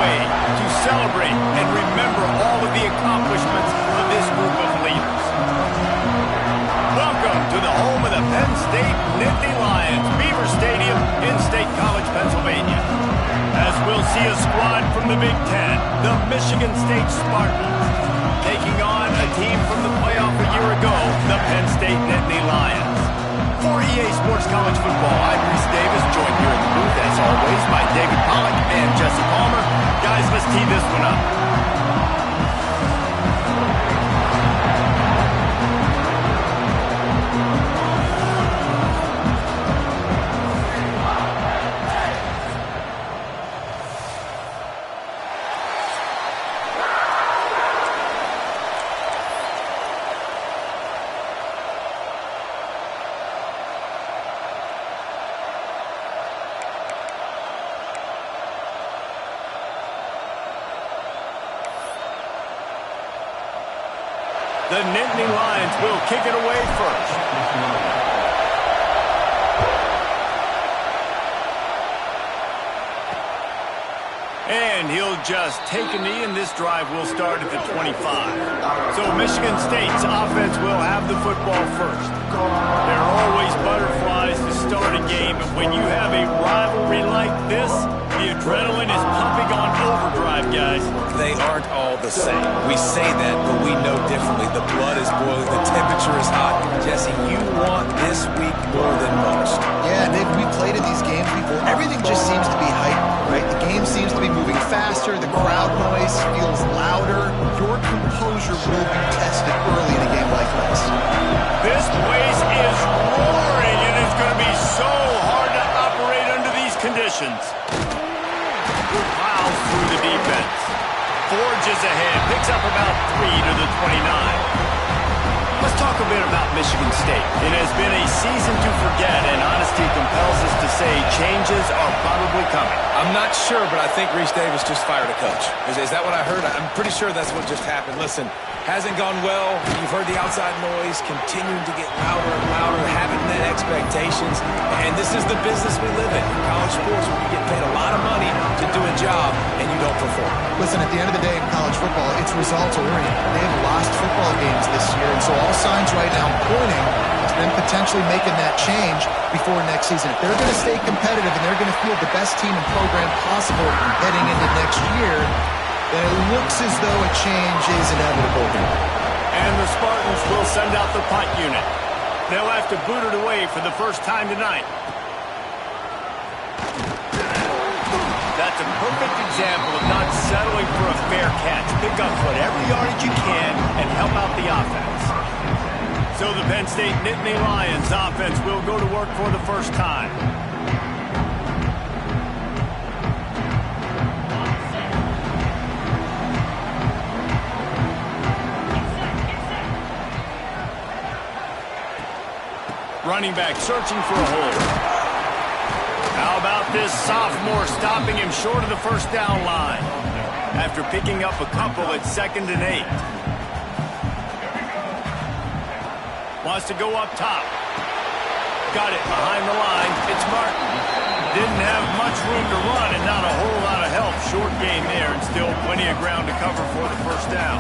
way to celebrate and remember all of the accomplishments of this group of leaders. Welcome to the home of the Penn State Nittany Lions, Beaver Stadium in State College, Pennsylvania. As we'll see a squad from the Big Ten, the Michigan State Spartans, taking on a team from the playoff a year ago, the Penn State Nittany Lions. For EA Sports College Football, I'm Reese Davis, joined here in the booth, as always, by David Pollack and Jesse Palmer. Guys, let's tee this one up. The Nittany Lions will kick it away first. And he'll just take a knee, and this drive will start at the 25. So Michigan State's offense will have the football first. There are always butterflies to start a game, and when you have a rivalry like this, the adrenaline is pumping on overdrive, guys. They aren't all the same. We say that, but we know differently. The blood is boiling. The temperature is hot. Jesse, you want this week more than most. Yeah, Nick, we played in these games before. Everything just seems to be hyped, right? The game seems to be moving faster. The crowd noise feels louder. Your composure will be tested early in a game like this. This place is roaring, and it's going to be so hard to operate under these conditions. Plows through the defense. Forges ahead. Picks up about 3 to the 29. Let's talk a bit about Michigan State. It has been a season to forget, and honesty compels us to say changes are probably coming. I'm not sure, but I think Reese Davis just fired a coach. Is that what I heard? I'm pretty sure that's what just happened. Listen, hasn't gone well. You've heard the outside noise continuing to get louder and louder, haven't met expectations. And this is the business we live in college sports, where you get paid a lot of money to do a job and you don't perform. Listen, at the end of the day in college football, it's results oriented. They have lost football games this year, and so all signs right now pointing to them potentially making that change before next season. If they're going to stay competitive and they're going to field the best team and program possible heading into next year, then it looks as though a change is inevitable here. And the Spartans will send out the punt unit. They'll have to boot it away for the first time tonight. That's a perfect example of not settling for a fair catch. Pick up whatever yardage you can and help out the offense. So the Penn State Nittany Lions offense will go to work for the first time. Running back searching for a hole. How about this sophomore stopping him short of the first down line? After picking up a couple at 2nd and 8. Wants to go up top. Got it behind the line. It's Martin. Didn't have much room to run and not a whole lot of help. Short game there, and still plenty of ground to cover for the first down.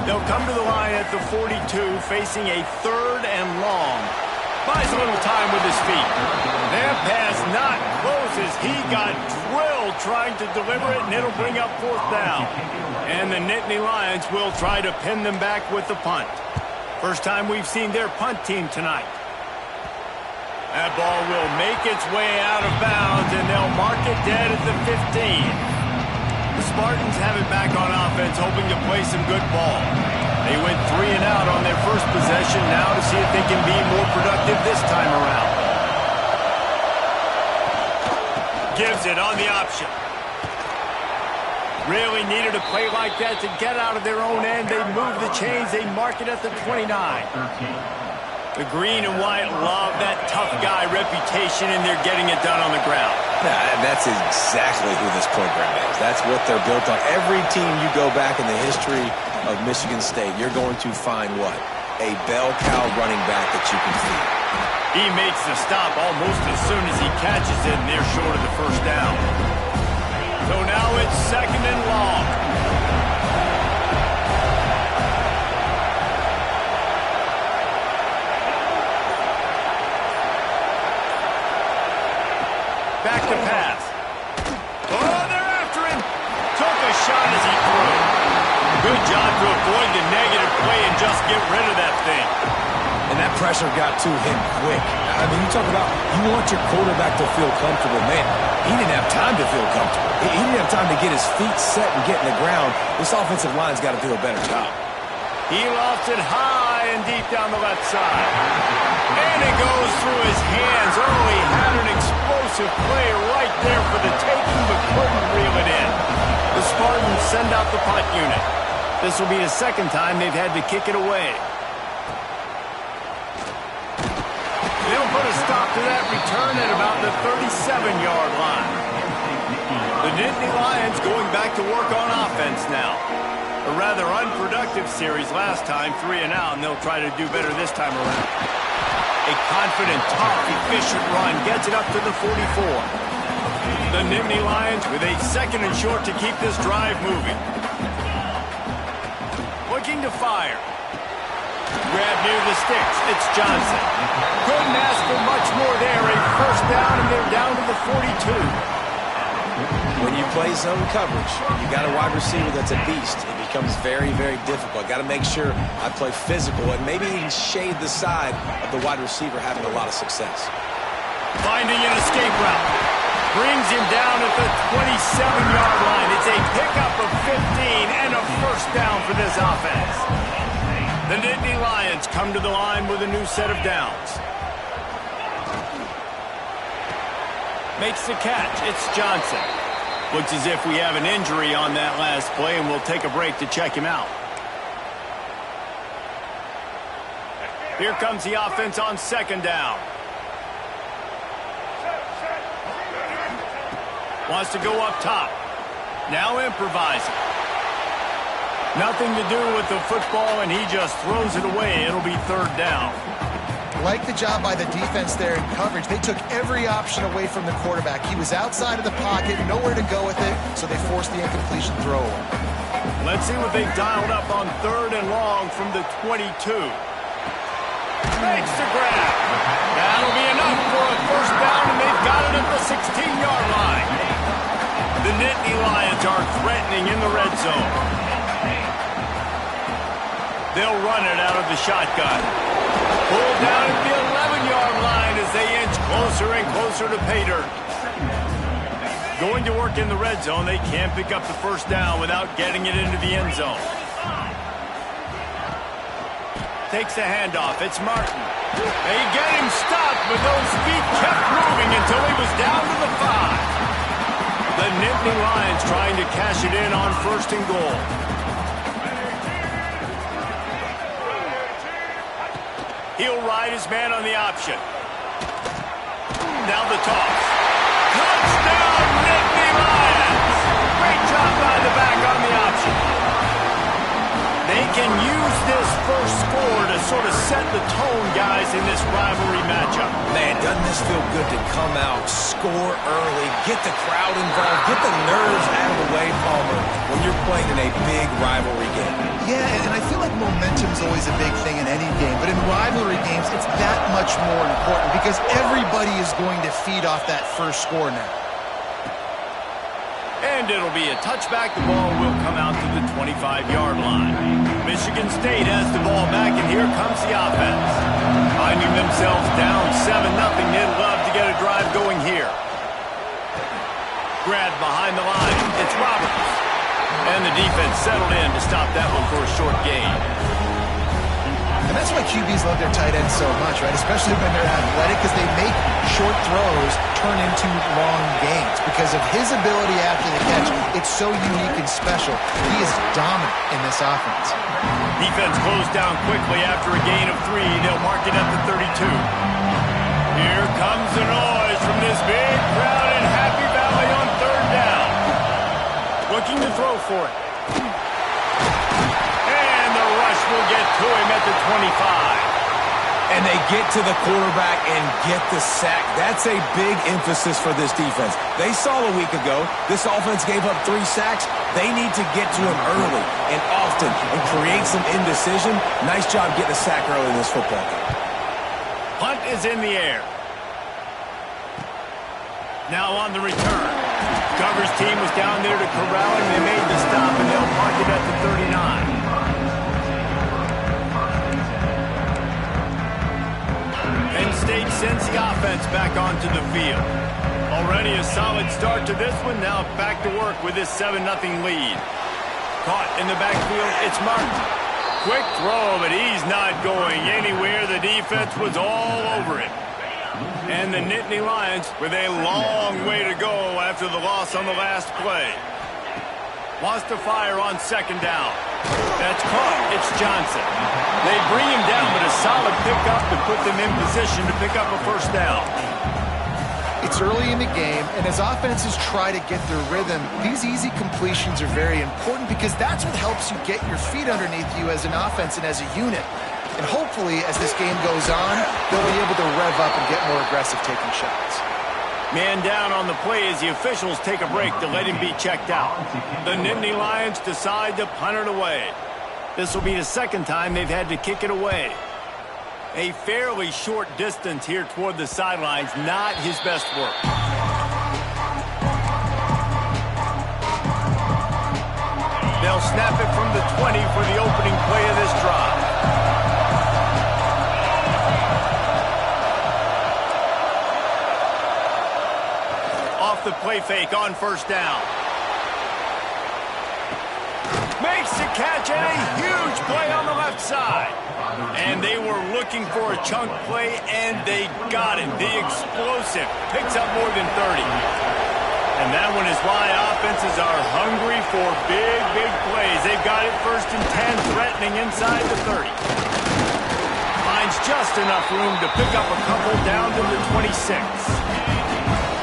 They'll come to the line at the 42, facing a 3rd and long. Buys a little time with his feet. That pass not close as he got drilled trying to deliver it, and it'll bring up 4th down. And the Nittany Lions will try to pin them back with the punt. First time we've seen their punt team tonight. That ball will make its way out of bounds, and they'll mark it dead at the 15. The Spartans have it back on offense, hoping to play some good ball. They went 3 and out on their first possession, now to see if they can be more productive this time around. Gives it on the option. Really needed a play like that to get out of their own end. They move the chains, they mark it at the 29. The green and white love that tough guy reputation, and they're getting it done on the ground. That's exactly who this program is. That's what they're built on. Every team you go back in the history of Michigan State, you're going to find what? A bell cow running back that you can feed. He makes the stop almost as soon as he catches it, and they're short of the first down. So now it's 2nd and long. Back to pass. Oh, they're after him. Took a shot as he threw. Good job to avoid the negative play and just get rid of that thing. And that pressure got to him quick. I mean, you talk about you want your quarterback to feel comfortable. Man, he didn't have time to feel comfortable. He didn't have time to get his feet set and get in the ground. This offensive line's got to do a better job. He lofts it high and deep down the left side. And it goes through his hands. Oh, he had an explosive play right there for the taking, but couldn't reel it in. The Spartans send out the punt unit. This will be the 2nd time they've had to kick it away. They'll put a stop to that return at about the 37-yard line. The Nittany Lions going back to work on offense now. A rather unproductive series last time, 3 and out, and they'll try to do better this time around. A confident, tough, efficient run gets it up to the 44. The Nittany Lions with a 2nd and short to keep this drive moving. Looking to fire. Grab near the sticks. It's Johnson. Couldn't ask for much more there. A 1st down, and they're down to the 42. When you play zone coverage and you got a wide receiver that's a beast, it becomes very, very difficult. Got to make sure I play physical and maybe even shade the side of the wide receiver having a lot of success. Finding an escape route. Brings him down at the 27-yard line. It's a pickup of 15 and a 1st down for this offense. The Nittany Lions come to the line with a new set of downs. Makes the catch. It's Johnson. Looks as if we have an injury on that last play, and we'll take a break to check him out. Here comes the offense on 2nd down. Wants to go up top. Now improvising. Nothing to do with the football, and he just throws it away. It'll be 3rd down. Like the job by the defense there in coverage. They took every option away from the quarterback. He was outside of the pocket, nowhere to go with it, so they forced the incompletion throw away. Let's see what they've dialed up on 3rd and long from the 22. Makes the grab. That'll be enough for a 1st down, and they've got it at the 16-yard line. The Nittany Lions are threatening in the red zone. They'll run it out of the shotgun. Pulled down at the 11-yard line as they inch closer and closer to pay dirt. Going to work in the red zone. They can't pick up the 1st down without getting it into the end zone. Takes the handoff. It's Martin. They get him stopped, but those feet kept moving until he was down to the 5. The Nittany Lions trying to cash it in on 1st and goal. He'll ride his man on the option. Now the toss. Touchdown, Nittany Lions! Great job by the back on the option. They can use this 1st score to sort of set the tone, guys, in this rivalry matchup. Man, doesn't this feel good to come out, score early, get the crowd involved, get the nerves out of the way, Palmer, when you're playing in a big rivalry game? Yeah, and I feel like momentum's always a big thing in any game, but in rivalry games, it's that much more important because everybody is going to feed off that 1st score now. And it'll be a touchback. The ball will come out to the 25-yard line. Michigan State has the ball back, and here comes the offense. Finding themselves down 7-0, they'd love to get a drive going here. Grabbed behind the line. It's Roberts. And the defense settled in to stop that one for a short gain. And that's why QBs love their tight ends so much, right? Especially when they're athletic, because they make short throws turn into long gains. Because of his ability after the catch, it's so unique and special. He is dominant in this offense. Defense closed down quickly after a gain of 3. They'll mark it at the 32. Here comes the noise from this big crowd in Happy Valley on 3rd down. Looking to throw for it. And the rush will get to him at the 25. And they get to the quarterback and get the sack. That's a big emphasis for this defense. They saw a week ago this offense gave up 3 sacks. They need to get to him early and often and create some indecision. Nice job getting a sack early in this football game. Punt is in the air. Now on the return. Cover's team was down there to corral him. They made the stop, and they'll park it at the 39. Penn State sends the offense back onto the field. Already a solid start to this one. Now back to work with this 7-0 lead. Caught in the backfield, it's Martin. Quick throw, but he's not going anywhere. The defense was all over him. And the Nittany Lions with a long way to go after the loss on the last play. Wants to fire on 2nd down. That's caught. It's Johnson. They bring him down, but a solid pickup to put them in position to pick up a 1st down. It's early in the game, and as offenses try to get their rhythm, these easy completions are very important because that's what helps you get your feet underneath you as an offense and as a unit. And hopefully, as this game goes on, they'll be able to rev up and get more aggressive taking shots. Man down on the play as the officials take a break to let him be checked out. The Nittany Lions decide to punt it away. This will be the 2nd time they've had to kick it away. A fairly short distance here toward the sidelines, not his best work. They'll snap it from the 20 for the opening play of this drive. Off the play fake on 1st down. Makes the catch and a huge play on the left side. And they were looking for a chunk play, and they got it. The explosive picks up more than 30. And that one is why offenses are hungry for big, big plays. They've got it 1st and 10, threatening inside the 30. Finds just enough room to pick up a couple down to the 26.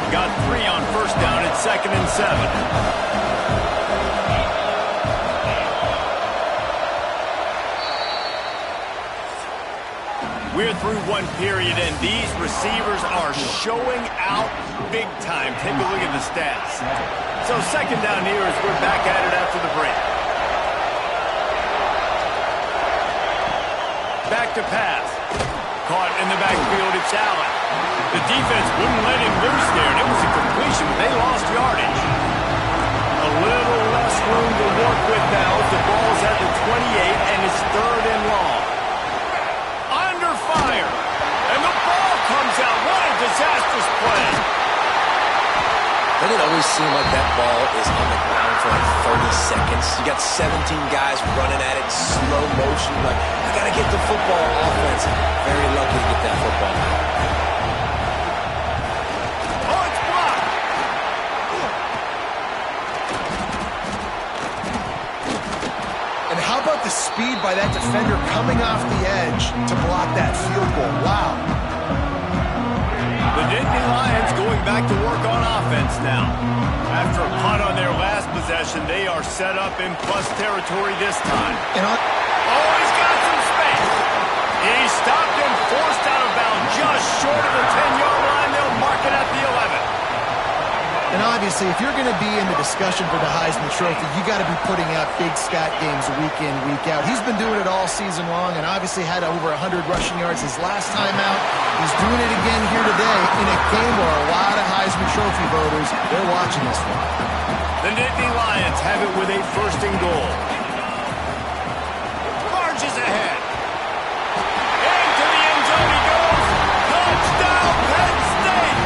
Got 3 on 1st down at 2nd and 7. We're through one period, and these receivers are showing out big time. Take a look at the stats. So 2nd down here as we're back at it after the break. Back to pass. Caught in the backfield, it's Allen. The defense wouldn't let him loose there, and it was a completion, but they lost yardage. A little less room to work with now as the ball's at the 28, and it's 3rd and long. Fire, and the ball comes out. What a disastrous play. Doesn't it always seem like that ball is on the ground for like 30 seconds? You got 17 guys running at it, slow motion. Like, I got to get the football offense. Very lucky to get that football. Oh, it's blocked. And how about the speed by that defender coming off the edge to block that field goal? Wow. The Nittany Lions going back to work on offense now. After a punt on their last possession, they are set up in plus territory this time. Oh, he's got some space. He stopped and forced out of bounds just short of the 10-yard line. They'll mark it at the 11. And obviously, if you're going to be in the discussion for the Heisman Trophy, you got to be putting out big stat games week in, week out. He's been doing it all season long and obviously had over 100 rushing yards his last time out. He's doing it again here today in a game where a lot of Heisman Trophy voters, they're watching this one. The Nittany Lions have it with a 1st and goal. Marches ahead. Into the end zone he goes. Touchdown, Penn State!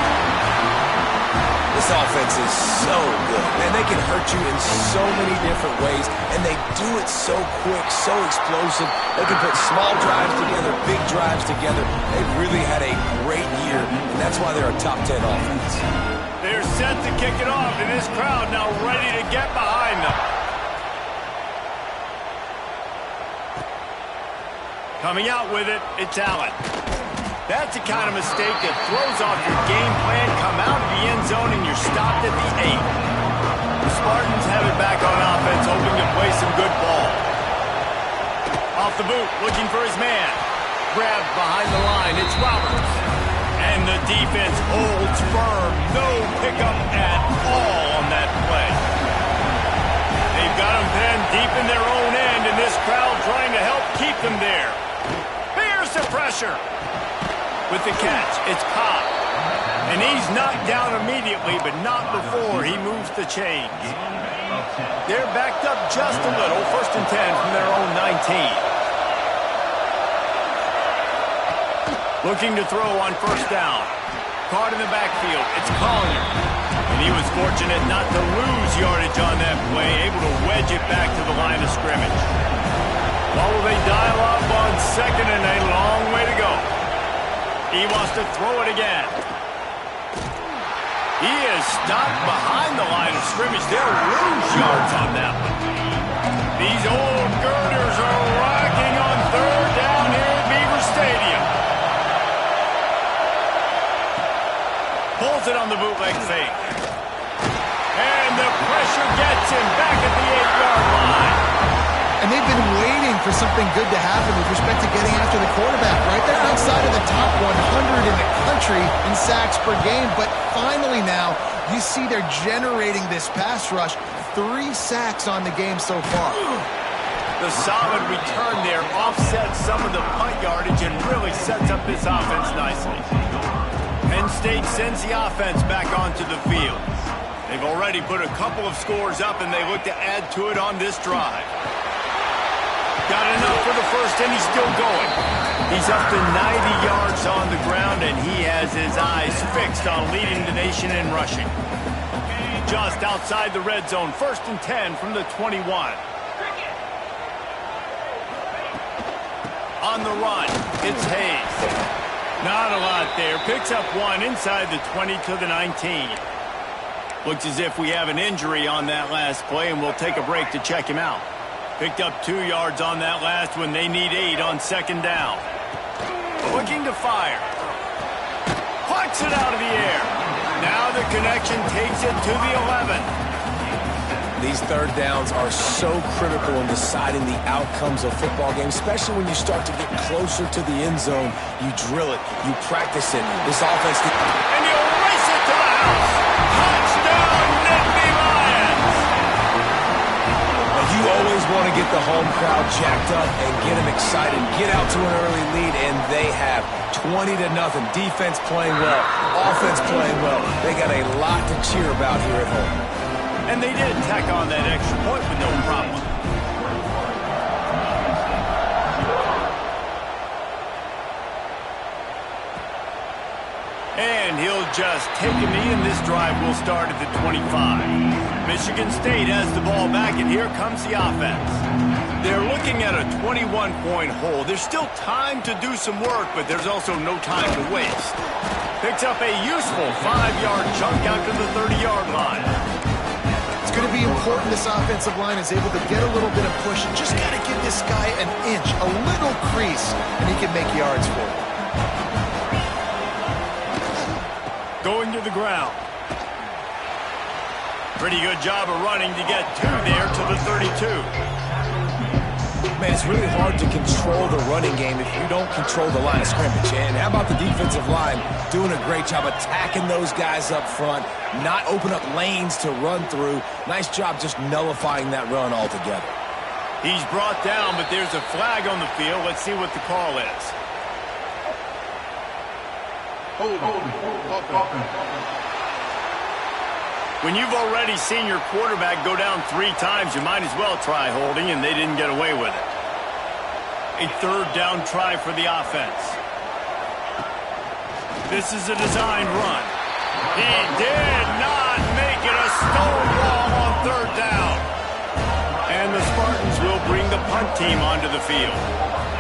This offense is so good. Man, they can hurt you in so many different ways, and they do it so quick, so explosive. They can put small drives together, big drives together. They've really had a great year, and that's why they're a top 10 offense. They're set to kick it off, and this crowd now ready to get behind them. Coming out with it, it's Allen. That's the kind of mistake that throws off your game plan. Come out of the end zone and you're stopped at the 8. The Spartans have it back on offense, hoping to play some good ball. Off the boot, looking for his man. grabbed behind the line. It's Roberts. And the defense holds firm. No pickup at all on that play. They've got them pinned deep in their own end, and this crowd trying to help keep them there. Here's the pressure. With the catch, it's Cobb. And he's knocked down immediately, but not before he moves the chains. They're backed up just a little. 1st and 10 from their own 19. Looking to throw on 1st down. Caught in the backfield. It's Collier. And he was fortunate not to lose yardage on that play, able to wedge it back to the line of scrimmage. Well, will they dial up on 2nd and a long way to go? He wants to throw it again. He is stopped behind the line of scrimmage. They'll lose yards on that one. These old girders are rocking on 3rd down here at Beaver Stadium. Pulls it on the bootleg fake. And the pressure gets him back at the 8-yard line. And they've been waiting for something good to happen with respect to getting after the quarterback, right? They're outside of the top 100 in the country in sacks per game, but finally now you see they're generating this pass rush. 3 sacks on the game so far. The solid return there offsets some of the punt yardage and really sets up this offense nicely. Penn State sends the offense back onto the field. They've already put a couple of scores up, and they look to add to it on this drive. Got enough for the first, and he's still going. He's up to 90 yards on the ground, and he has his eyes fixed on leading the nation in rushing. Just outside the red zone, 1st and 10 from the 21. On the run, it's Hayes. Not a lot there. Picks up 1 inside the 20 to the 19. Looks as if we have an injury on that last play, and we'll take a break to check him out. Picked up 2 yards on that last one. They need 8 on 2nd down. Looking to fire. Plucks it out of the air. Now the connection takes it to the 11. These 3rd downs are so critical in deciding the outcomes of football games, especially when you start to get closer to the end zone. You drill it. You practice it. This offense... And he'll race it to the house. Touchdown, Nittany Lions. You always want to get the home crowd jacked up and get them excited. Get out to an early lead, and they have 20-0. Defense playing well, offense playing well. They got a lot to cheer about here at home. And they did tack on that extra point with no problem. And he'll just take a knee, and this drive will start at the 25. Michigan State has the ball back, and here comes the offense. They're looking at a 21-point hole. There's still time to do some work, but there's also no time to waste. Picks up a useful 5-yard chunk out to the 30-yard line. It's going to be important this offensive line is able to get a little bit of push. Just got to give this guy an inch, a little crease, and he can make yards for it. Going to the ground. Pretty good job of running to get 2 there to the 32. Man, it's really hard to control the running game if you don't control the line of scrimmage. And how about the defensive line doing a great job attacking those guys up front, not open up lanes to run through. Nice job just nullifying that run altogether. He's brought down, but there's a flag on the field. Let's see what the call is. When you've already seen your quarterback go down 3 times, you might as well try holding, and they didn't get away with it. A 3rd down try for the offense. This is a designed run. He did not make it a stone wall on 3rd down. And the Spartans will bring the punt team onto the field.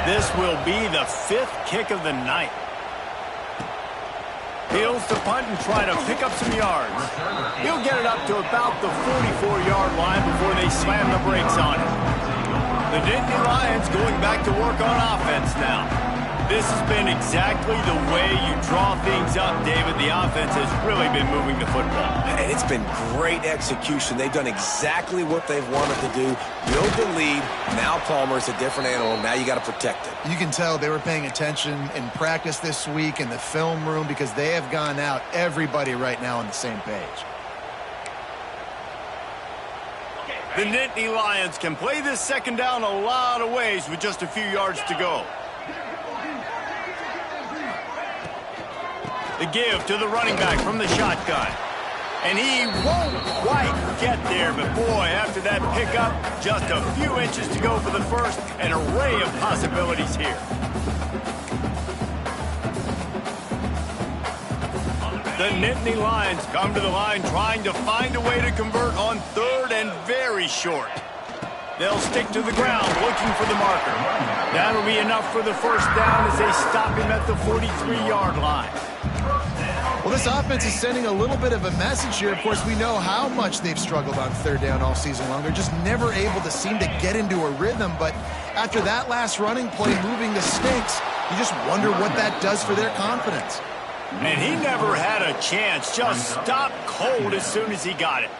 This will be the 5th kick of the night. Heels to punt and try to pick up some yards. He'll get it up to about the 44-yard line before they slam the brakes on it. The Nittany Lions going back to work on offense now. This has been exactly the way you draw things up, David. The offense has really been moving the football. And it's been great execution. They've done exactly what they've wanted to do. Build the lead. Now Palmer's a different animal. Now you got to protect it. You can tell they were paying attention in practice this week in the film room because they have gone out, everybody right now on the same page. The Nittany Lions can play this second down a lot of ways with just a few yards to go. The give to the running back from the shotgun. And he won't quite get there, but boy, after that pickup, just a few inches to go for the first, an array of possibilities here. The Nittany Lions come to the line trying to find a way to convert on third and very short. They'll stick to the ground looking for the marker. That'll be enough for the first down as they stop him at the 43-yard line. Well, this offense is sending a little bit of a message here. Of course, we know how much they've struggled on third down all season long. They're just never able to seem to get into a rhythm. But after that last running play moving the sticks, you just wonder what that does for their confidence. And he never had a chance. Just stopped cold as soon as he got it.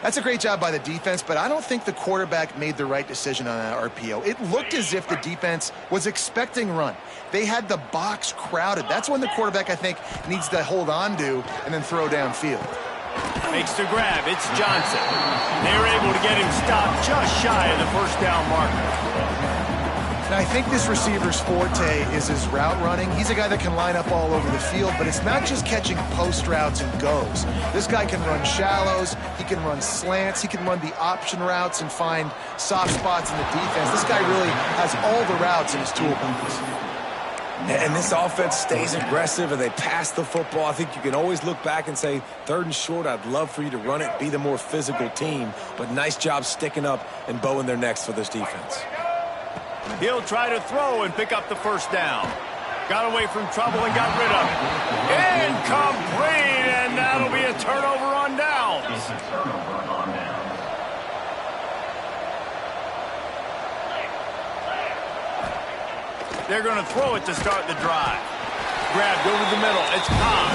That's a great job by the defense, but I don't think the quarterback made the right decision on that RPO. It looked as if the defense was expecting run. They had the box crowded. That's when the quarterback, I think, needs to hold on to and then throw downfield. Makes the grab. It's Johnson. They were able to get him stopped just shy of the first down marker. Now, I think this receiver's forte is his route running. He's a guy that can line up all over the field, but it's not just catching post routes and goes. This guy can run shallows, he can run slants, he can run the option routes and find soft spots in the defense. This guy really has all the routes in his toolbox. And this offense stays aggressive and they pass the football. I think you can always look back and say, third and short, I'd love for you to run it, be the more physical team. But nice job sticking up and bowing their necks for this defense. He'll try to throw and pick up the first down. Got away from trouble and got rid of it. Incomplete, and that'll be a turnover on downs. They're going to throw it to start the drive. Grabbed over the middle. It's Cobb.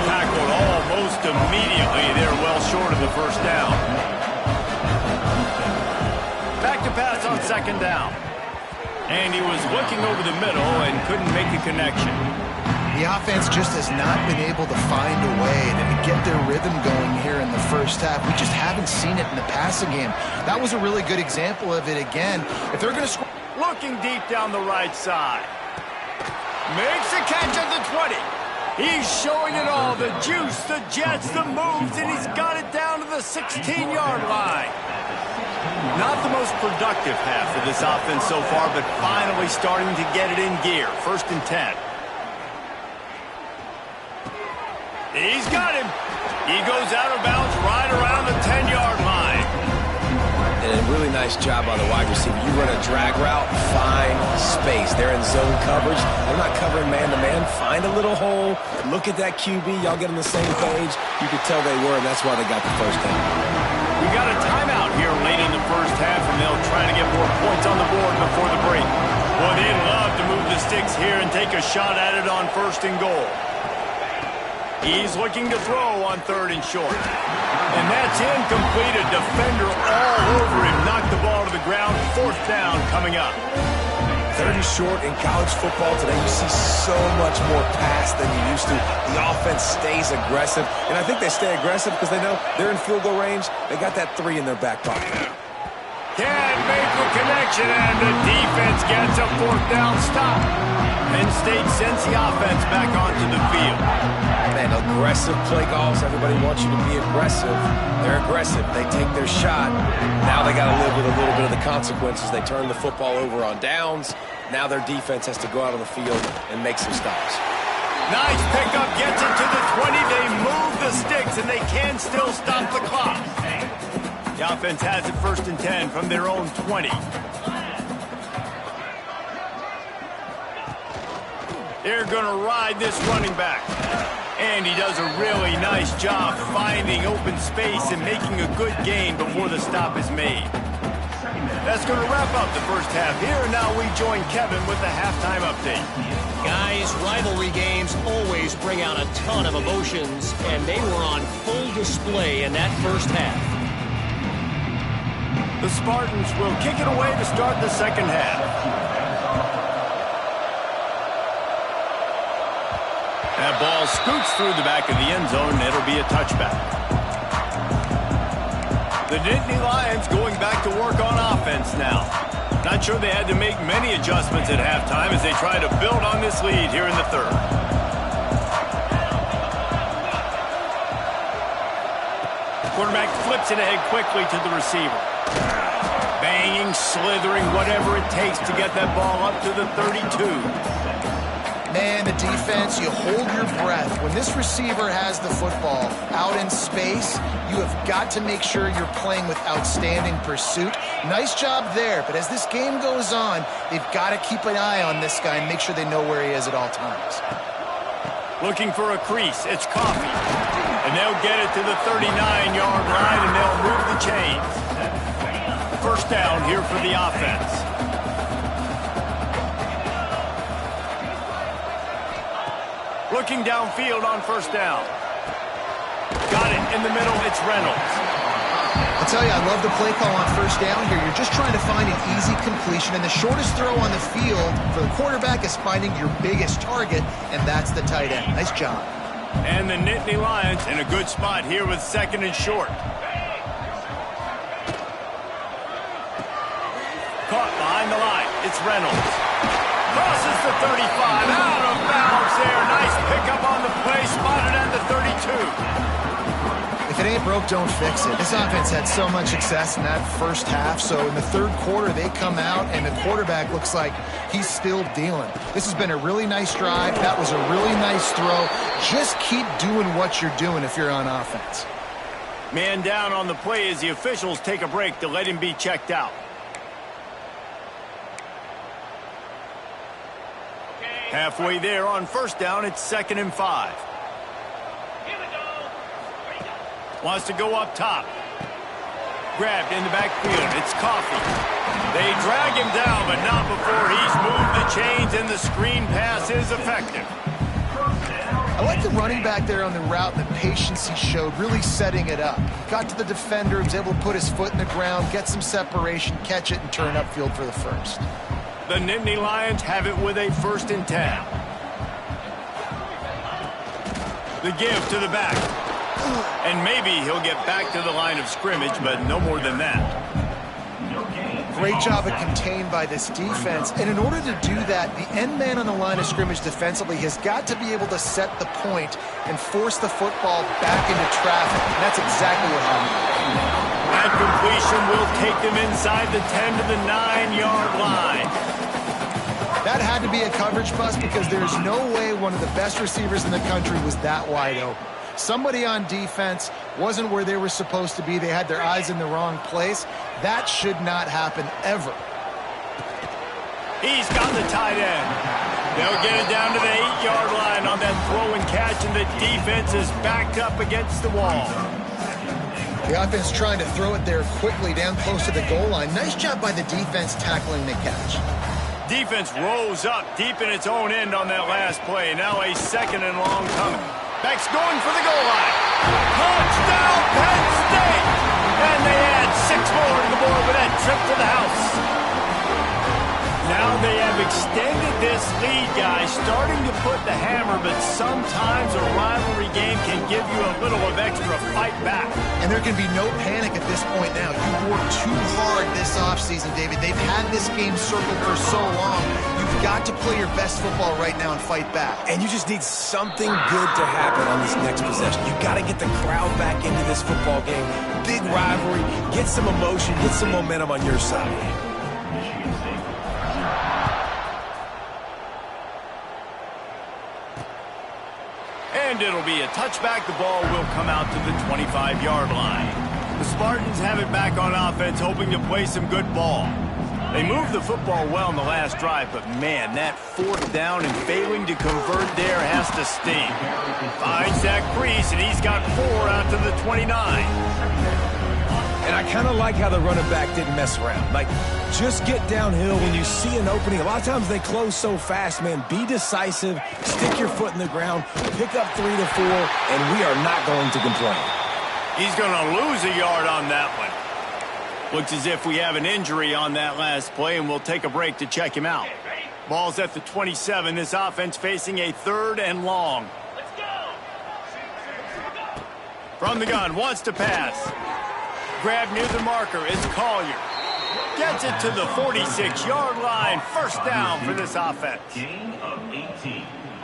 Tackled almost immediately. They're well short of the first down. Back to pass on second down. And he was looking over the middle and couldn't make a connection. The offense just has not been able to find a way to get their rhythm going here in the first half. We just haven't seen it in the passing game. That was a really good example of it again. If they're going to score... Looking deep down the right side. Makes a catch at the 20. He's showing it all. The juice, the jets, the moves, and he's got it down to the 16-yard line. Not the most productive half of this offense so far, but finally starting to get it in gear. 1st and 10. He's got him. He goes out of bounds right around the 10-yard line. And a really nice job by the wide receiver. You run a drag route, find space. They're in zone coverage. They're not covering man-to-man. Find a little hole. Look at that QB. Y'all get on the same page. You could tell they were, and that's why they got the first down. We got a timeout here late in the first half, and they'll try to get more points on the board before the break. Well, they'd love to move the sticks here and take a shot at it on 1st and goal. He's looking to throw on 3rd and short. And that's incomplete. A defender all over him. Knocked the ball to the ground. 4th down coming up. 3rd and short in college football today. You see so much more pass than you used to. The offense stays aggressive. And I think they stay aggressive because they know they're in field goal range. They got that 3 in their back pocket. Can't make the connection, and the defense gets a 4th down stop. Penn State sends the offense back onto the field. Man, aggressive play calls. Everybody wants you to be aggressive. They're aggressive. They take their shot. Now they got to live with a little bit of the consequences. They turn the football over on downs. Now their defense has to go out on the field and make some stops. Nice pickup. Gets it to the 20. They move the sticks, and they can still stop the clock. The offense has it 1st and 10 from their own 20. They're going to ride this running back. And he does a really nice job finding open space and making a good gain before the stop is made. That's going to wrap up the first half here. And now we join Kevin with the halftime update. Guys, rivalry games always bring out a ton of emotions, and they were on full display in that first half. The Spartans will kick it away to start the second half. That ball scoots through the back of the end zone, and it'll be a touchback. The Nittany Lions going back to work on offense now. Not sure they had to make many adjustments at halftime as they try to build on this lead here in the third. Quarterback flips it ahead quickly to the receiver. Banging, slithering, whatever it takes to get that ball up to the 32. Man, the defense, you hold your breath. When this receiver has the football out in space, you have got to make sure you're playing with outstanding pursuit. Nice job there, but as this game goes on, they've got to keep an eye on this guy and make sure they know where he is at all times. Looking for a crease, it's Coffee. And they'll get it to the 39-yard line, and they'll move the chains. First down here for the offense. Looking downfield on first down. Got it in the middle. It's Reynolds. I'll tell you, I love the play call on first down here. You're just trying to find an easy completion, and the shortest throw on the field for the quarterback is finding your biggest target, and that's the tight end. Nice job. And the Nittany Lions in a good spot here with second and short. Caught behind the line. It's Reynolds. Crosses the 35. Out of bounds there. Nice pickup on the play. Spotted at the 32. If it ain't broke, don't fix it. This offense had so much success in that first half, so in the third quarter, they come out, and the quarterback looks like he's still dealing. This has been a really nice drive. That was a really nice throw. Just keep doing what you're doing if you're on offense. Man down on the play as the officials take a break to let him be checked out. Halfway there on first down, it's 2nd and 5. Wants to go up top. Grabbed in the backfield. It's Coffee. They drag him down, but not before he's moved the chains, and the screen pass is effective. I like the running back there on the route and the patience he showed, really setting it up. Got to the defender, was able to put his foot in the ground, get some separation, catch it, and turn upfield for the first. The Nittany Lions have it with a 1st and 10. The give to the back. And maybe he'll get back to the line of scrimmage, but no more than that. Great job of contained by this defense. And in order to do that, the end man on the line of scrimmage defensively has got to be able to set the point and force the football back into traffic. And that's exactly what happened. That completion will take them inside the 10 to the 9-yard line. That had to be a coverage bust because there's no way one of the best receivers in the country was that wide open. Somebody on defense wasn't where they were supposed to be. They had their eyes in the wrong place. That should not happen ever. He's got the tight end. They'll get it down to the 8-yard line on that throw and catch, and the defense is backed up against the wall. The offense trying to throw it there quickly down close to the goal line. Nice job by the defense tackling the catch. Defense rose up deep in its own end on that last play. Now a 2nd and long coming. Back's going for the goal line. Touchdown, Penn State! And they add 6 more to the board with that trip to the house. Now they have extended this lead, guys, starting to put the hammer, but sometimes a rivalry game can give you a little of extra fight back. And there can be no panic at this point now. You've worked too hard this offseason, David. They've had this game circled for so long. You've got to play your best football right now and fight back. And you just need something good to happen on this next possession. You've got to get the crowd back into this football game. Big rivalry. Get some emotion. Get some momentum on your side. And it'll be a touchback. The ball will come out to the 25-yard line. The Spartans have it back on offense, hoping to play some good ball. They moved the football well in the last drive, but man, that 4th down and failing to convert there has to sting. Finds that crease, and he's got 4 out to the 29. And I kind of like how the running back didn't mess around. Like, just get downhill when you see an opening. A lot of times they close so fast, man. Be decisive, stick your foot in the ground, pick up 3 to 4, and we are not going to complain. He's going to lose a yard on that one. Looks as if we have an injury on that last play, and we'll take a break to check him out. Ball's at the 27. This offense facing a 3rd and long. Let's go. From the gun, wants to pass. Grab near the marker is Collier. Gets it to the 46-yard line. First down for this offense.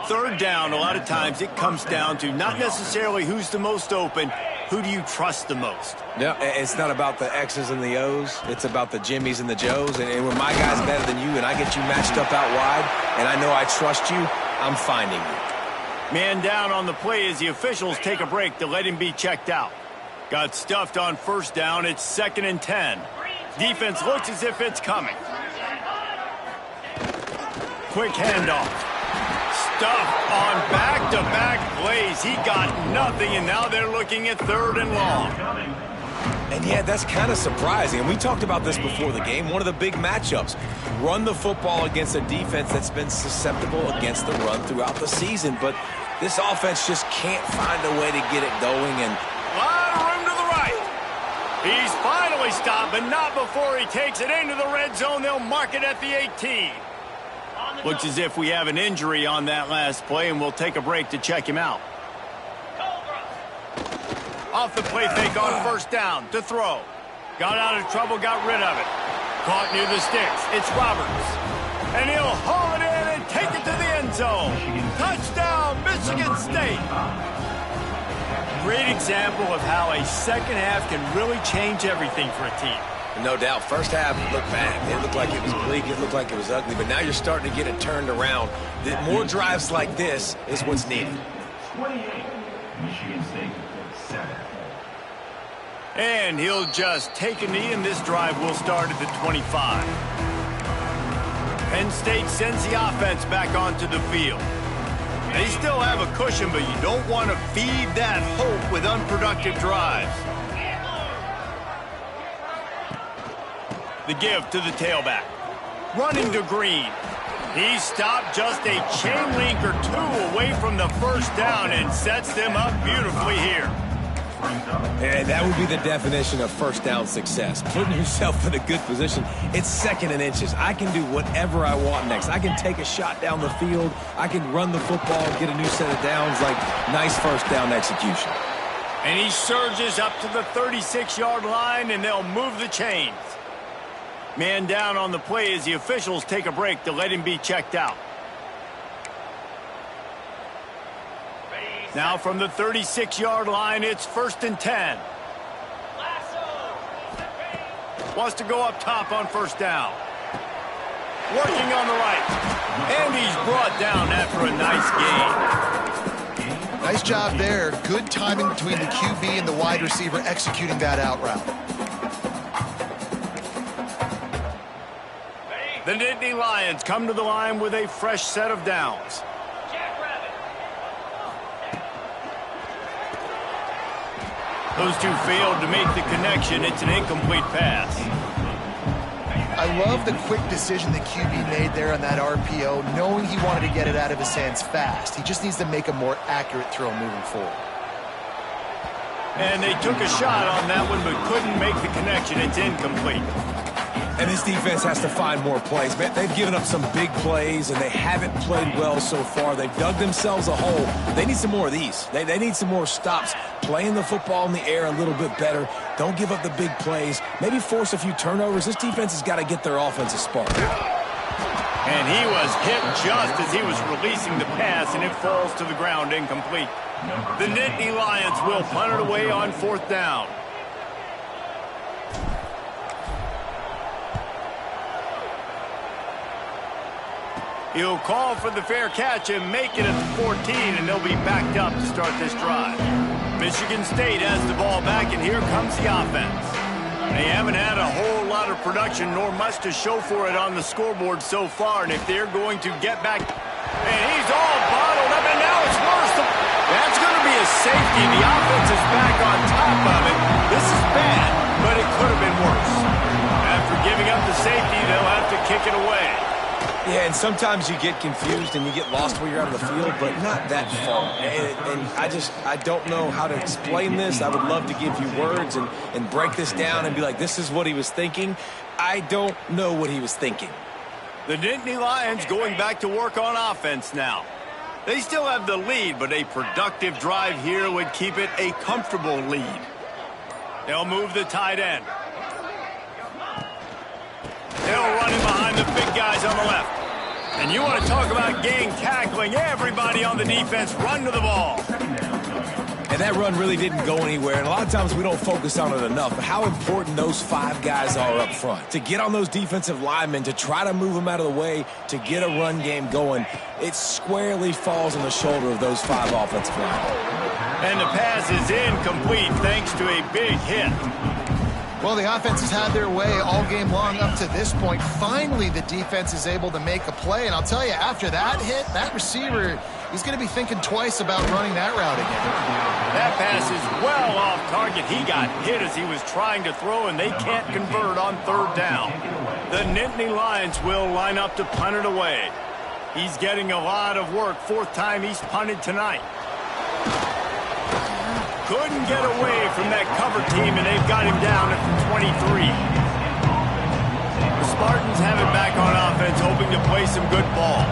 3rd down, a lot of times it comes down to not necessarily who's the most open, who do you trust the most? Yeah, it's not about the X's and the O's. It's about the Jimmies and the Joes. And when my guy's better than you and I get you matched up out wide and I know I trust you, I'm finding you. Man down on the play as the officials take a break to let him be checked out. Got stuffed on 1st down. It's 2nd and 10. Defense looks as if it's coming. Quick handoff. Stuffed on back-to-back plays. He got nothing, and now they're looking at 3rd and long. And yeah, that's kind of surprising. And we talked about this before the game. One of the big matchups. Run the football against a defense that's been susceptible against the run throughout the season. But this offense just can't find a way to get it going. And a lot of room to the right. He's finally stopped, but not before he takes it into the red zone. They'll mark it at the 18. Looks as if we have an injury on that last play, and we'll take a break to check him out. Off the play fake on 1st down to throw. Got out of trouble, got rid of it. Caught near the sticks. It's Roberts. And he'll haul it in and take it to the end zone. Touchdown, Michigan State. Great example of how a second half can really change everything for a team. no doubt, 1st half looked bad. It looked like it was bleak. It looked like it was ugly. But now you're starting to get it turned around. More drives like this is what's needed. 28, Michigan State, 7. And he'll just take a knee, and this drive will start at the 25. Penn State sends the offense back onto the field. They still have a cushion, but you don't want to feed that hope with unproductive drives. The give to the tailback. Running to Green. He stopped just a chain link or 2 away from the 1st down and sets them up beautifully here. And that would be the definition of 1st down success. Putting yourself in a good position. It's 2nd and inches. I can do whatever I want next. I can take a shot down the field. I can run the football and get a new set of downs. Like, nice 1st down execution. And he surges up to the 36-yard line, and they'll move the chains. Man down on the play as the officials take a break to let him be checked out. Now from the 36-yard line, it's 1st and 10. Wants to go up top on 1st down. Working on the right. And he's brought down after a nice gain. Nice job there. Good timing between the QB and the wide receiver executing that out route. The Nittany Lions come to the line with a fresh set of downs. Those two failed to make the connection. It's an incomplete pass. I love the quick decision the QB made there on that RPO, knowing he wanted to get it out of his hands fast. He just needs to make a more accurate throw moving forward. And they took a shot on that one, but couldn't make the connection. It's incomplete. And this defense has to find more plays. Man, they've given up some big plays, and they haven't played well so far. They've dug themselves a hole. They need some more of these. They need some more stops. Playing the football in the air a little bit better. Don't give up the big plays. Maybe force a few turnovers. This defense has got to get their offense a spark. And he was hit just as he was releasing the pass, and it falls to the ground incomplete. The Nittany Lions will punt it away on 4th down. He'll call for the fair catch and make it at the 14, and they'll be backed up to start this drive. Michigan State has the ball back, and here comes the offense. They haven't had a whole lot of production, nor much to show for it on the scoreboard so far, and if they're going to get back, and he's all bottled up, and now it's worse. That's going to be a safety. The offense is back on top of it. This is bad, but it could take it away. Yeah, and sometimes you get confused and you get lost where you're out of the field, but not that far. And I don't know how to explain this. I would love to give you words and break this down and be like, this is what he was thinking. I don't know what he was thinking. The Nittany Lions going back to work on offense now. They still have the lead, but a productive drive here would keep it a comfortable lead. They'll move the tight end. They'll run in behind the big guys on the left. And you want to talk about gang tackling. Everybody on the defense run to the ball. And that run really didn't go anywhere. And a lot of times we don't focus on it enough. But how important those 5 guys are up front. To get on those defensive linemen, to try to move them out of the way, to get a run game going, it squarely falls on the shoulder of those 5 offensive linemen. And the pass is incomplete thanks to a big hit. Well, the offense has had their way all game long up to this point. Finally, the defense is able to make a play. And I'll tell you, after that hit, that receiver, he's going to be thinking twice about running that route again. That pass is well off target. He got hit as he was trying to throw, and they can't convert on 3rd down. The Nittany Lions will line up to punt it away. He's getting a lot of work. 4th time he's punted tonight. Couldn't get away from that cover team, and they've got him down at the 23. The Spartans have it back on offense, hoping to play some good ball.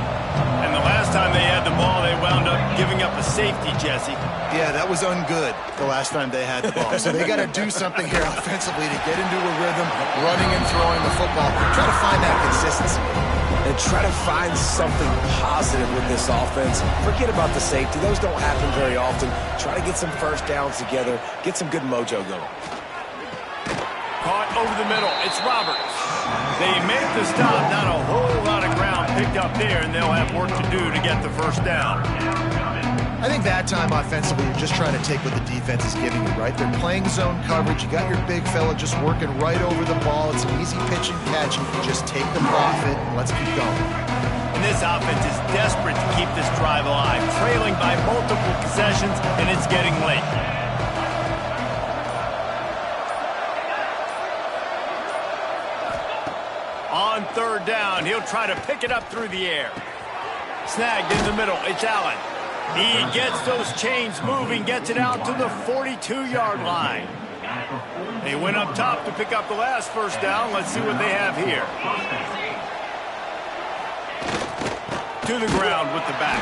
And the last time they had the ball, they wound up giving up a safety, Jesse. Yeah, that was ungood the last time they had the ball. So they got to do something here offensively to get into a rhythm, running and throwing the football. Try to find that consistency. And try to find something positive with this offense. Forget about the safety. Those don't happen very often. Try to get some first downs together. Get some good mojo going. Caught over the middle. It's Roberts. They make the stop. Not a whole lot of ground picked up there, and they'll have work to do to get the first down. I think that time offensively, you're just trying to take what the defense is giving you, right? They're playing zone coverage. You got your big fella just working right over the ball. It's an easy pitch and catch. Just take the profit and let's keep going. And this offense is desperate to keep this drive alive, trailing by multiple possessions, and it's getting late. On 3rd down, he'll try to pick it up through the air. Snagged in the middle. It's Allen. He gets those chains moving, gets it out to the 42-yard line. They went up top to pick up the last first down. Let's see what they have here. To the ground with the back.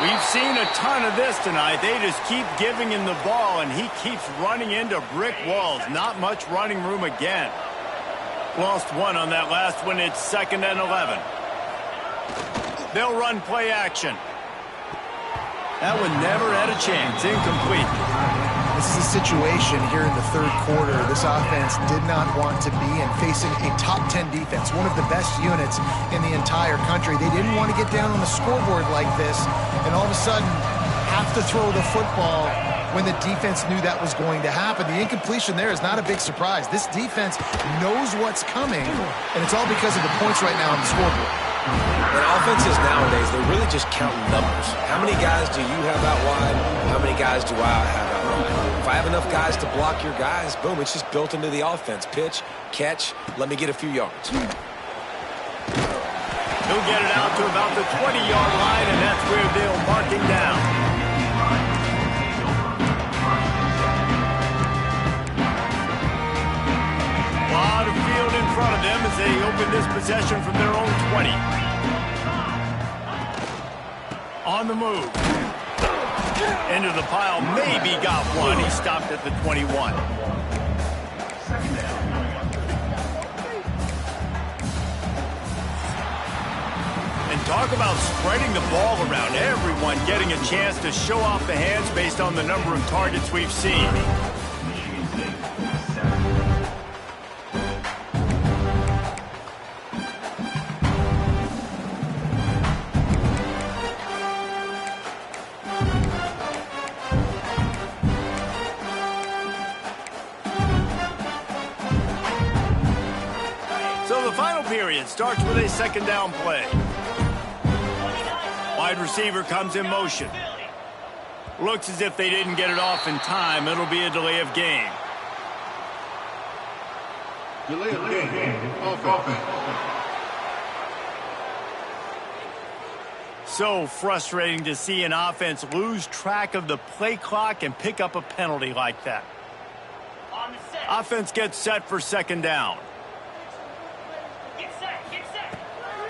We've seen a ton of this tonight. They just keep giving him the ball, and he keeps running into brick walls. Not much running room again. Lost 1 on that last one. It's 2nd and 11. They'll run play action. That one never had a chance. Incomplete. This is a situation here in the 3rd quarter this offense did not want to be in, facing a top 10 defense, one of the best units in the entire country. They didn't want to get down on the scoreboard like this and all of a sudden have to throw the football when the defense knew that was going to happen. The incompletion there is not a big surprise. This defense knows what's coming, and it's all because of the points right now on the scoreboard. And offenses nowadays, they're really just counting numbers. How many guys do you have out wide? How many guys do I have out wide? If I have enough guys to block your guys, boom, it's just built into the offense. Pitch, catch, let me get a few yards. He'll get it out to about the 20-yard line, and that's where they'll mark him down. A lot of field in front of them as they open this possession from their own 20. On the move. Into the pile, maybe got one. He stopped at the 21. And talk about spreading the ball around. Everyone getting a chance to show off the hands based on the number of targets we've seen. Period starts with a 2nd down play. Wide receiver comes in motion. Looks as if they didn't get it off in time. It'll be a delay of game. Delay of game. Offense. so frustrating to see an offense lose track of the play clock and pick up a penalty like that. Offense gets set for second down.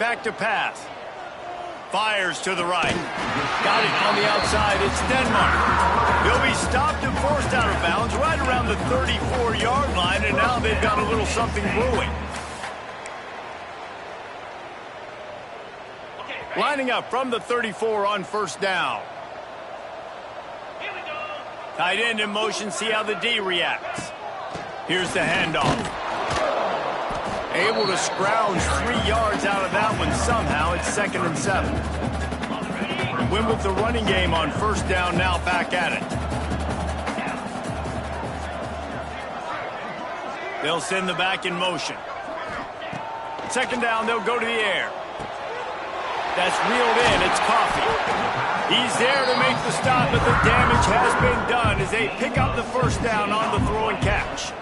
Back to pass. Fires to the right. Got it on the outside. It's Denmark. He'll be stopped and forced out of bounds right around the 34-yard line, and now they've got a little something brewing. Lining up from the 34 on first down. Tight end in motion, see how the D reacts. Here's the handoff. Able to scrounge 3 yards out of that one somehow. It's 2nd and 7. Win with the running game on first down, now back at it. They'll send the back in motion. Second down, they'll go to the air. That's reeled in. It's Coffee. He's there to make the stop, but the damage has been done as they pick up the first down on the throw and catch.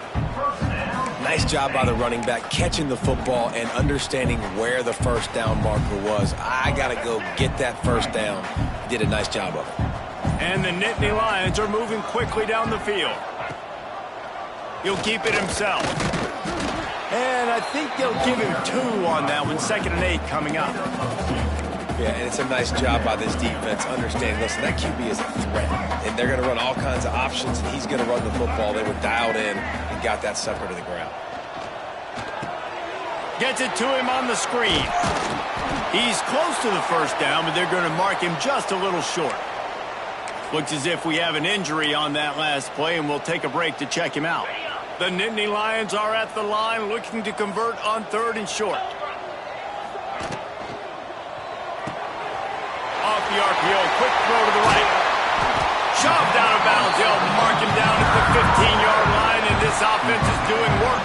Nice job by the running back catching the football and understanding where the first down marker was. I got to go get that first down. He did a nice job of it. And the Nittany Lions are moving quickly down the field. He'll keep it himself. And I think they'll give him 2 on that one. 2nd and 8 coming up. Yeah, and it's a nice job by this defense understanding, listen, that QB is a threat. And they're going to run all kinds of options, and he's going to run the football. They were dialed in and got that sucker to the ground. Gets it to him on the screen. He's close to the first down, but they're going to mark him just a little short. Looks as if we have an injury on that last play, and we'll take a break to check him out. The Nittany Lions are at the line looking to convert on 3rd and short. Off the RPO, quick throw to the right. Shoved out of bounds. They'll mark him down at the 15-yard line, and this offense is doing work.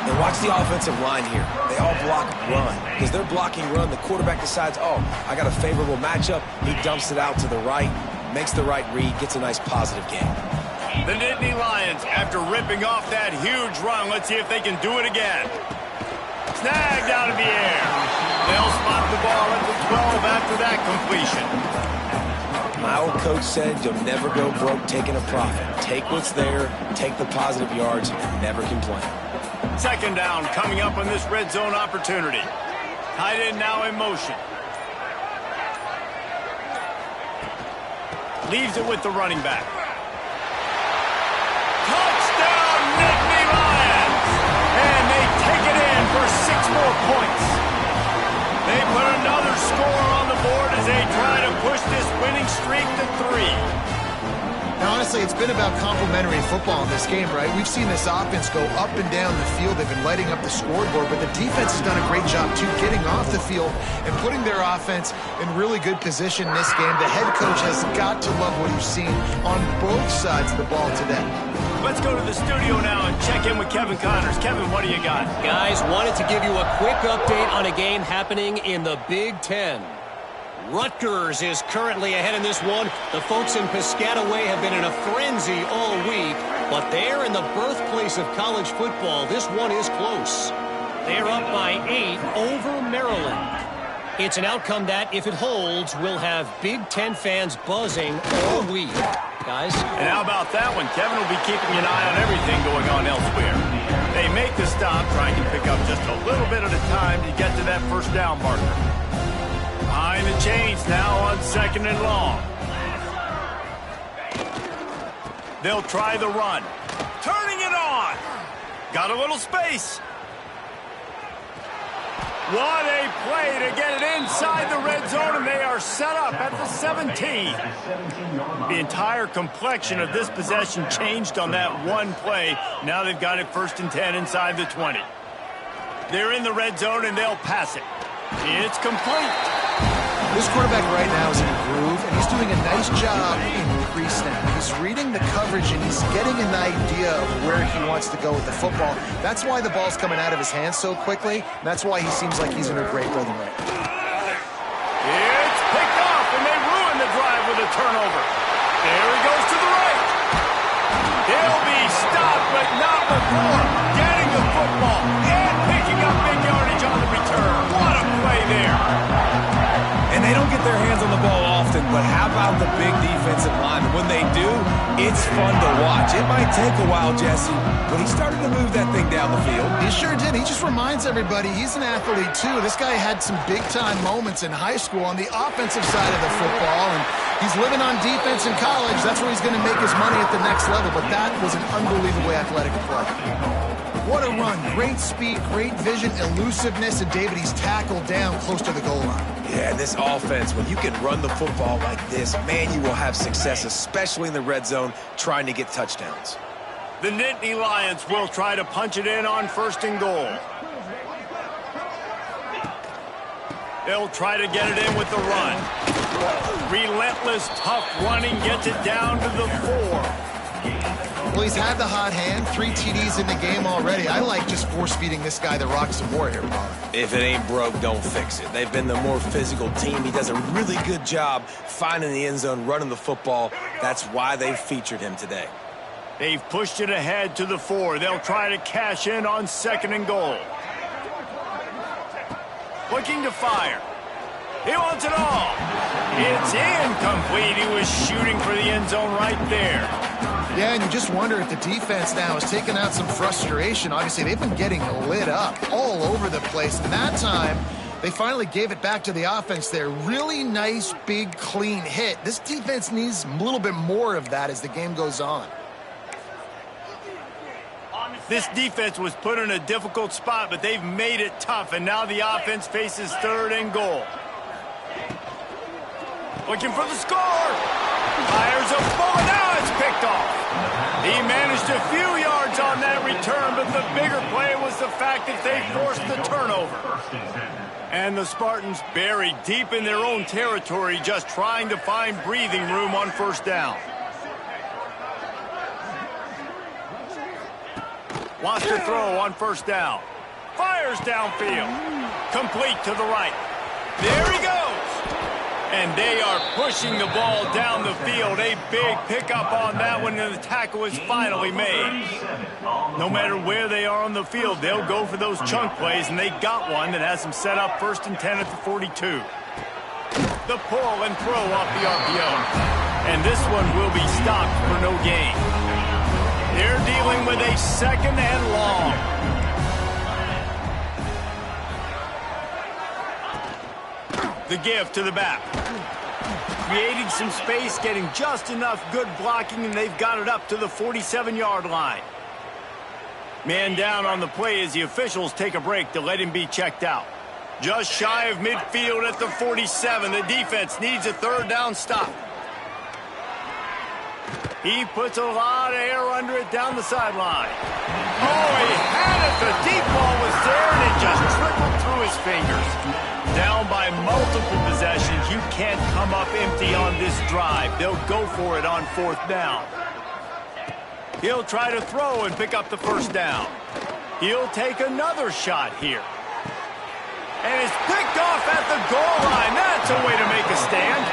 And watch the offensive line here. They all block run. Because they're blocking run, the quarterback decides, oh, I got a favorable matchup. He dumps it out to the right, makes the right read, gets a nice positive gain. The Nittany Lions, after ripping off that huge run, let's see if they can do it again. Snagged out of the air. They'll spot the ball at the 12 after that completion. My old coach said you'll never go broke taking a profit. Take what's there, take the positive yards, never complain. Second down coming up on this red zone opportunity. Tight end now in motion. Leaves it with the running back. Touchdown, Nittany Lions! And they take it in for 6 more points. They put another score on the board as they try to push this winning streak to 3. Now, honestly, it's been about complementary football in this game, right? We've seen this offense go up and down the field. They've been lighting up the scoreboard, but the defense has done a great job, too, getting off the field and putting their offense in really good position in this game. The head coach has got to love what he's seen on both sides of the ball today. Let's go to the studio now and check in with Kevin Connors. Kevin, what do you got? Guys, wanted to give you a quick update on a game happening in the Big Ten. Rutgers is currently ahead in this one. The folks in Piscataway have been in a frenzy all week, but they're in the birthplace of college football. This one is close. They're up by 8 over Maryland. It's an outcome that, if it holds, will have Big Ten fans buzzing all week. Guys? And how about that one? Kevin will be keeping an eye on everything going on elsewhere. They make the stop, trying to pick up just a little bit at a time to get to that first down marker. Behind the chains now on 2nd and long. They'll try the run. Turning it on. Got a little space. What a play to get it inside the red zone, and they are set up at the 17. The entire complexion of this possession changed on that one play. Now they've got it 1st and 10 inside the 20. They're in the red zone, and they'll pass it. It's complete. This quarterback right now is in a groove, and he's doing a nice job in pre-snap. He's reading the coverage, and he's getting an idea of where he wants to go with the football. That's why the ball's coming out of his hands so quickly, and that's why he seems like he's in a great rhythm right now. It's picked off, and they ruin the drive with a turnover. There he goes to the right. He'll be stopped, but not before getting the football and picking up big yardage on the return. What a play there. And they but how about the big defensive linemen? When they do, it's fun to watch. It might take a while, Jesse, but he started to move that thing down the field. He sure did. He just reminds everybody he's an athlete, too. This guy had some big-time moments in high school on the offensive side of the football, and he's living on defense in college. That's where he's going to make his money at the next level, but that was an unbelievably athletic play. What a run. Great speed, great vision, elusiveness, and David, he's tackled down close to the goal line. Yeah, and this offense, when you can run the football like this, man, you will have success, especially in the red zone, trying to get touchdowns. The Nittany Lions will try to punch it in on 1st and goal. They'll try to get it in with the run. Relentless, tough running gets it down to the 4. Well, he's had the hot hand, 3 TDs in the game already. I like just force-feeding this guy the rock some more here, Paul. If it ain't broke, don't fix it. They've been the more physical team. He does a really good job finding the end zone, running the football. That's why they've featured him today. They've pushed it ahead to the 4. They'll try to cash in on 2nd and goal. Looking to fire. He wants it all. It's incomplete. He was shooting for the end zone right there. Yeah, and you just wonder if the defense now has taken out some frustration. Obviously, they've been getting lit up all over the place. And that time, they finally gave it back to the offense there. Really nice, big, clean hit. This defense needs a little bit more of that as the game goes on. This defense was put in a difficult spot, but they've made it tough. And now the offense faces 3rd and goal. Looking for the score. Fires a bullet. Now it's picked off. He managed a few yards on that return, but the bigger play was the fact that they forced the turnover. And the Spartans buried deep in their own territory, just trying to find breathing room on 1st down. Wants to throw on 1st down. Fires downfield. Complete to the right. There he goes. And they are pushing the ball down the field. A big pickup on that one, and the tackle is finally made. No matter where they are on the field, they'll go for those chunk plays, and they got one that has them set up 1st and 10 at the 42. The pull and throw off the RPO. And this one will be stopped for no gain. They're dealing with a 2nd and long. The give to the back. Creating some space, getting just enough good blocking, and they've got it up to the 47-yard line. Man down on the play as the officials take a break to let him be checked out. Just shy of midfield at the 47. The defense needs a 3rd down stop. He puts a lot of air under it down the sideline. Oh, he had it. The deep ball was there, and it just trickled through his fingers. Down by multiple possessions. You can't come up empty on this drive. They'll go for it on 4th down. He'll try to throw and pick up the 1st down. He'll take another shot here. And it's picked off at the goal line. That's a way to make a stand.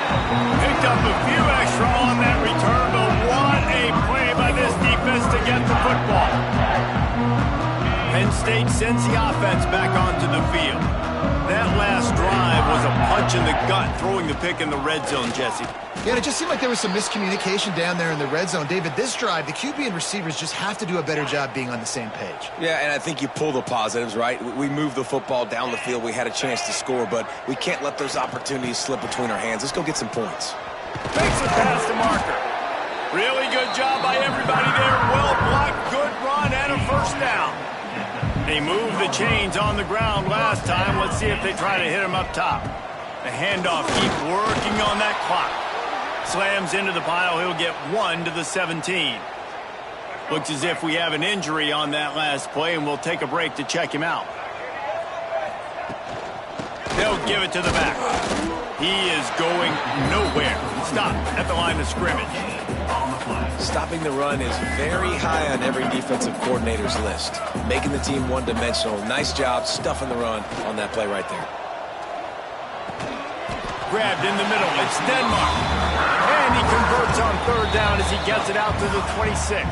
Picked up a few extra on that return, but what a play by this defense to get the football. Penn State sends the offense back onto the field. That last drive was a punch in the gut, throwing the pick in the red zone, Jesse. Yeah, it just seemed like there was some miscommunication down there in the red zone. David, this drive, the QB and receivers just have to do a better job being on the same page. Yeah, and I think you pull the positives, right? We moved the football down the field. We had a chance to score, but we can't let those opportunities slip between our hands. Let's go get some points. Makes it past the marker. Really good job by everybody there. Well blocked, good run, and a 1st down. They moved the chains on the ground last time. Let's see if they try to hit him up top. The handoff, keep working on that clock. Slams into the pile. He'll get 1 to the 17. Looks as if we have an injury on that last play, and we'll take a break to check him out. They'll give it to the back. He is going nowhere. Stop at the line of scrimmage. Stopping the run is very high on every defensive coordinator's list. Making the team one-dimensional. Nice job stuffing the run on that play right there. Grabbed in the middle. It's Denmark. And he converts on 3rd down as he gets it out to the 26.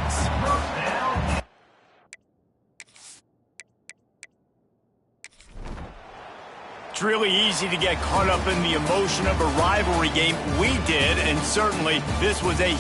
It's really easy to get caught up in the emotion of a rivalry game. We did, and certainly this was a